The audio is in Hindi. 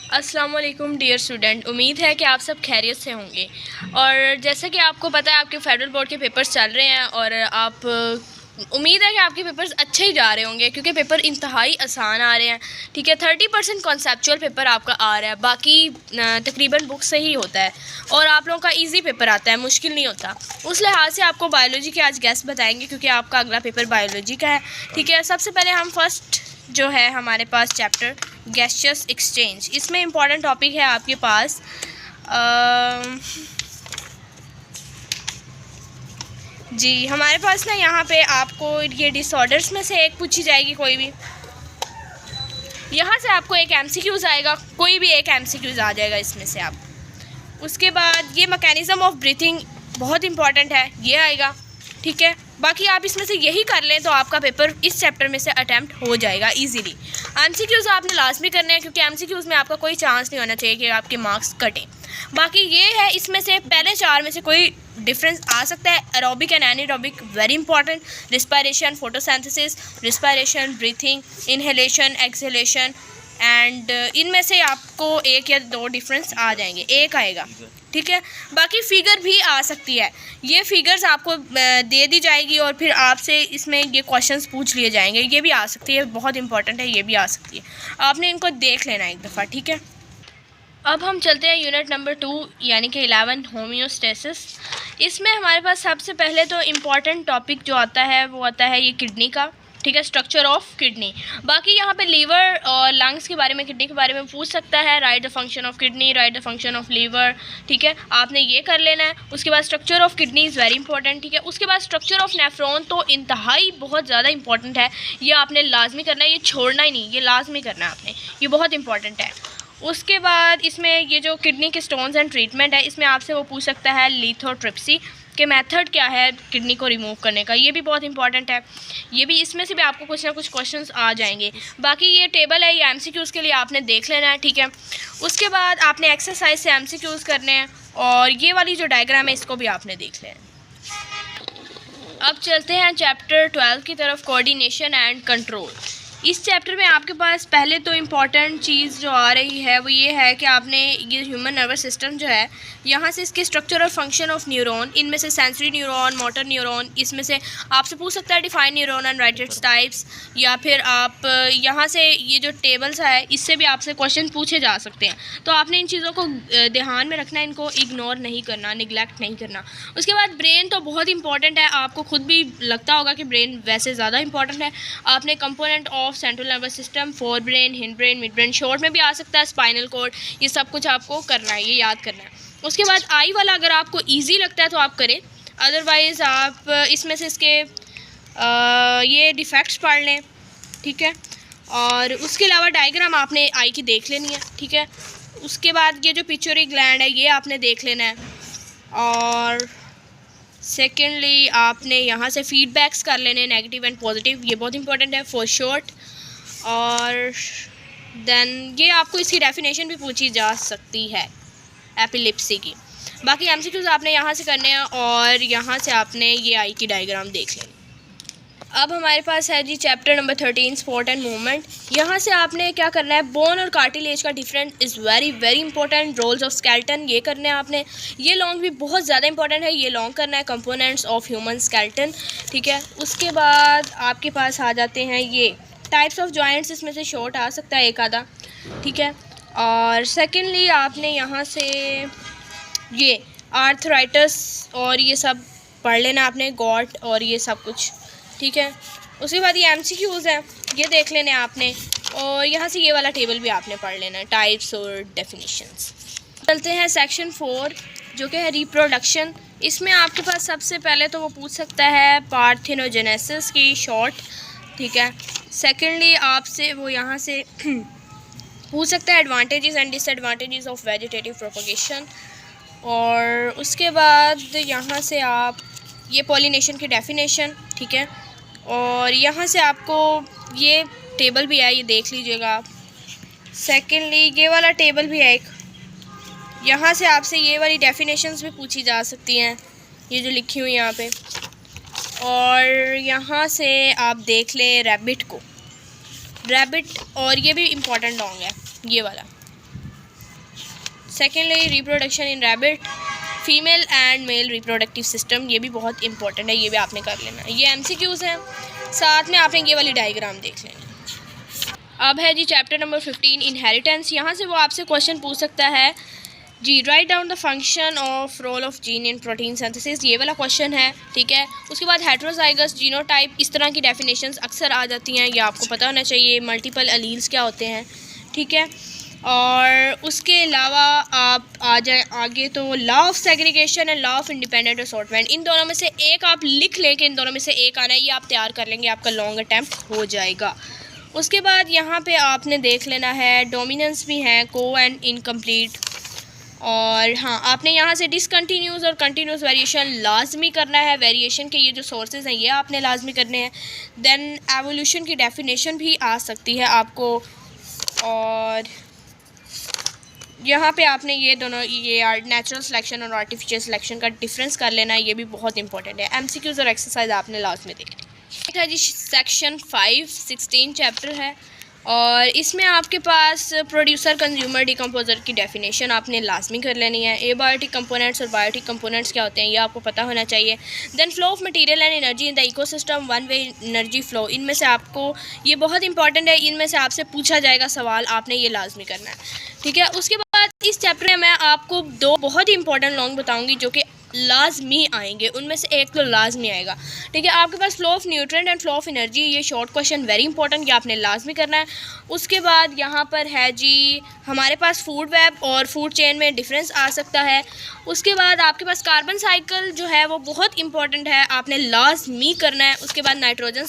अस्सलाम वालेकुम डियर स्टूडेंट, उम्मीद है कि आप सब खैरियत से होंगे। और जैसा कि आपको पता है आपके फेडरल बोर्ड के पेपर्स चल रहे हैं और आप उम्मीद है कि आपके पेपर्स अच्छे ही जा रहे होंगे क्योंकि पेपर इंतहाई आसान आ रहे हैं। ठीक है, 30% कॉन्सेप्चुअल पेपर आपका आ रहा है, बाकी तकरीबन बुक से ही होता है और आप लोगों का इजी पेपर आता है, मुश्किल नहीं होता। उस लिहाज से आपको बायोलॉजी के आज गेस्ट बताएंगे क्योंकि आपका अगला पेपर बायोलॉजी का है। ठीक है, सबसे पहले हम फर्स्ट जो है हमारे पास चैप्टर गैसियस एक्सचेंज, इसमें इम्पॉर्टेंट टॉपिक है आपके पास जी हमारे पास ना यहाँ पे आपको ये डिसऑर्डर्स में से एक पूछी जाएगी, कोई भी यहाँ से आपको एक एमसीक्यूज आएगा, कोई भी एक एमसीक्यूज आ जाएगा इसमें से आप। उसके बाद ये मैकेनिज़्म ऑफ ब्रीथिंग बहुत इंपॉर्टेंट है, ये आएगा। ठीक है, बाकी आप इसमें से यही कर लें तो आपका पेपर इस चैप्टर में से अटैम्प्ट हो जाएगा इजीली। एमसीक्यूज़ आपने लाजमी करने हैं क्योंकि एमसीक्यूज़ में आपका कोई चांस नहीं होना चाहिए कि आपके मार्क्स कटें। बाकी ये है, इसमें से पहले चार में से कोई डिफरेंस आ सकता है। Aerobic and anaerobic very important, respiration, photosynthesis, respiration, breathing, inhalation, exhalation and इनमें से आपको एक या दो डिफरेंस आ जाएंगे, एक आएगा। ठीक है, बाकी फ़िगर भी आ सकती है, ये फ़िगर्स आपको दे दी जाएगी और फिर आपसे इसमें ये क्वेश्चंस पूछ लिए जाएंगे, ये भी आ सकती है, बहुत इंपॉर्टेंट है, ये भी आ सकती है, आपने इनको देख लेना एक दफ़ा। ठीक है, अब हम चलते हैं यूनिट नंबर 2 यानी कि 11 होम्योस्टेसिस। इसमें हमारे पास सबसे पहले तो इम्पॉर्टेंट टॉपिक जो आता है वो आता है ये किडनी का। ठीक है, स्ट्रक्चर ऑफ किडनी। बाकी यहाँ पे लीवर और लंग्स के बारे में, किडनी के बारे में पूछ सकता है, write the function of kidney, write the function of liver. ठीक है, आपने ये कर लेना है। उसके बाद structure of kidney is very important. ठीक है, उसके बाद स्ट्रक्चर ऑफ नेफ्रॉन तो इंतहाई बहुत ज़्यादा इंपॉर्टेंट है, ये आपने लाजमी करना है, ये छोड़ना ही नहीं, ये लाजमी करना है आपने, ये बहुत इंपॉर्टेंट है। उसके बाद इसमें ये जो किडनी के स्टोन्स एंड ट्रीटमेंट है, इसमें आपसे वो पूछ सकता है लिथोट्रिप्सी के मेथड क्या है किडनी को रिमूव करने का, ये भी बहुत इंपॉर्टेंट है, ये भी इसमें से भी आपको कुछ ना कुछ क्वेश्चंस आ जाएंगे। बाकी ये टेबल है, ये एमसीक्यूज़ के लिए आपने देख लेना है। ठीक है, उसके बाद आपने एक्सरसाइज से एमसीक्यूज़ करने हैं और ये वाली जो डायग्राम है इसको भी आपने देख लेना है। अब चलते हैं चैप्टर 12 की तरफ, कोऑर्डिनेशन एंड कंट्रोल। इस चैप्टर में आपके पास पहले तो इम्पॉर्टेंट चीज़ जो आ रही है वो ये है कि आपने ये ह्यूमन नर्वस सिस्टम जो है, यहाँ से इसके स्ट्रक्चर और फंक्शन ऑफ न्यूरॉन, इनमें से सेंसरी न्यूरॉन, मोटर न्यूरॉन, इसमें से आपसे पूछ सकता है define neuron and right its types, या फिर आप यहाँ से ये जो टेबल्स है इससे भी आपसे क्वेश्चन पूछे जा सकते हैं। तो आपने इन चीज़ों को ध्यान में रखना है, इनको इग्नोर नहीं करना, निगलेक्ट नहीं करना। उसके बाद ब्रेन तो बहुत इंपॉर्टेंट है, आपको खुद भी लगता होगा कि ब्रेन वैसे ज़्यादा इंपॉर्टेंट है। आपने component of central nervous system, fore brain, hind brain, mid brain, short में भी आ सकता है, स्पाइनल कॉर्ड, ये सब कुछ आपको करना है, ये याद करना है। उसके बाद आई वाला अगर आपको इजी लगता है तो आप करें, अदरवाइज़ आप इसमें से इसके ये डिफेक्ट्स पढ़ लें। ठीक है, और उसके अलावा डायग्राम आपने आई की देख लेनी है। ठीक है, उसके बाद ये जो पिट्यूटरी ग्लैंड है ये आपने देख लेना है, और सेकेंडली आपने यहाँ से फीडबैक्स कर लेने, नेगेटिव एंड पॉजिटिव, ये बहुत इंपॉर्टेंट है फॉर शॉर्ट। और देन ये आपको इसकी डेफिनेशन भी पूछी जा सकती है एपिलिप्सी की। बाकी एमसीक्यूज़ आपने यहाँ से करने हैं और यहाँ से आपने ये आई की डायग्राम देख लेनी। अब हमारे पास है जी chapter number 13 sport and movement. यहाँ से आपने क्या करना है, बोन और कार्टिलेज का different is very very important, roles of skeleton ये करने हैं आपने। ये लॉन्ग भी बहुत ज़्यादा इंपॉर्टेंट है, ये लॉन्ग करना है, कंपोनेंट्स ऑफ ह्यूमन स्केल्टन। ठीक है, उसके बाद आपके पास आ जाते हैं ये टाइप्स ऑफ जॉइंट्स, इसमें से शॉर्ट आ सकता है एक आधा। ठीक है, और सेकेंडली आपने यहाँ से ये आर्थराइटिस और ये सब पढ़ लेना आपने, गॉट और ये सब कुछ। ठीक है, उसके बाद ये एमसीक्यूज़ हैं, ये देख लेने आपने, और यहाँ से ये वाला टेबल भी आपने पढ़ लेना है, टाइप्स और डेफिनेशंस। चलते हैं सेक्शन 4 जो कि है रिप्रोडक्शन। इसमें आपके पास सबसे पहले तो वो पूछ सकता है पार्थेनोजेनेसिस की शॉर्ट। ठीक है, सेकेंडली आपसे वो यहाँ से पूछ सकता है advantages and disadvantages of vegetative propagation, और उसके बाद यहाँ से आप ये पॉलिनेशन की डेफिनेशन। ठीक है, और यहाँ से आपको ये टेबल भी है, ये देख लीजिएगा आप। सेकेंडली ये वाला टेबल भी है एक, यहाँ से आपसे ये वाली डेफिनेशंस भी पूछी जा सकती हैं, ये जो लिखी हुई यहाँ पे। और यहाँ से आप देख लें रैबिट को, रैबिट, और ये भी इम्पॉर्टेंट लॉन्ग है ये वाला। Secondly reproduction in rabbit, female and male reproductive system, ये भी बहुत इंपॉर्टेंट है, ये भी आपने कर लेना। ये MCQs हैं, साथ में आपने ये वाली डायग्राम देख लेना। अब है जी चैप्टर नंबर 15 इनहेरिटेंस। यहाँ से वो आपसे क्वेश्चन पूछ सकता है जी, write down the function of role of gene in protein synthesis, ये वाला क्वेश्चन है, ठीक है। उसके बाद हेट्रोजाइगस जीनोटाइप, इस तरह की डेफिनेशंस अक्सर आ जाती हैं, ये आपको पता होना चाहिए। मल्टीपल एलील्स क्या होते हैं, ठीक है। और उसके अलावा आप आ जाए आगे तो law of segregation and law of independent assortment, इन दोनों में से एक आप लिख लें कि इन दोनों में से एक आना है, ये आप तैयार कर लेंगे, आपका लॉन्ग अटैम्प्ट हो जाएगा। उसके बाद यहाँ पे आपने देख लेना है डोमिनेंस भी हैं, को एंड इनकम्प्लीट। और हाँ, आपने यहाँ से डिसकंटिन्यूस और कंटिन्यूस वेरिएशन लाजमी करना है। वेरिएशन के ये जो सोर्सेज हैं ये आपने लाजमी करने हैं। देन एवोल्यूशन की डेफिनेशन भी आ सकती है आपको, और यहाँ पे आपने ये दोनों ये नेचुरल सिलेक्शन और आर्टिफिशियल सिलेक्शन का डिफरेंस कर लेना है, ये भी बहुत इंपॉर्टेंट है। MCQs और एक्सरसाइज आपने लास्ट में देखनी है जी। सेक्शन 5 16 चैप्टर है, और इसमें आपके पास प्रोड्यूसर कंज्यूमर डिकम्पोजर की डेफिनेशन आपने लाजमी कर लेनी है। एबायोटिक कंपोनेंट्स और बायोटिक कंपोनेंट्स क्या होते हैं ये आपको पता होना चाहिए। Then flow of material and energy in the ecosystem, one way energy flow, इनमें से आपको ये बहुत इंपॉर्टेंट है, इनमें से आपसे पूछा जाएगा सवाल, आपने ये लाजमी करना है, ठीक है। उसके बाद इस चैप्टर में मैं आपको 2 बहुत ही इंपॉर्टेंट लॉन्ग बताऊँगी जो कि लाजमी आएंगे, उनमें से एक तो लाजमी आएगा, ठीक है। आपके पास flow of nutrient and flow of energy, ये शॉर्ट क्वेश्चन वेरी इंपॉर्टेंट, ये आपने लाजमी करना है। उसके बाद यहाँ पर है जी हमारे पास फूड वेब और फूड चेन में डिफरेंस आ सकता है। उसके बाद आपके पास कार्बन साइकिल जो है वो बहुत इंपॉर्टेंट है, आपने लाजमी करना है। उसके बाद नाइट्रोजन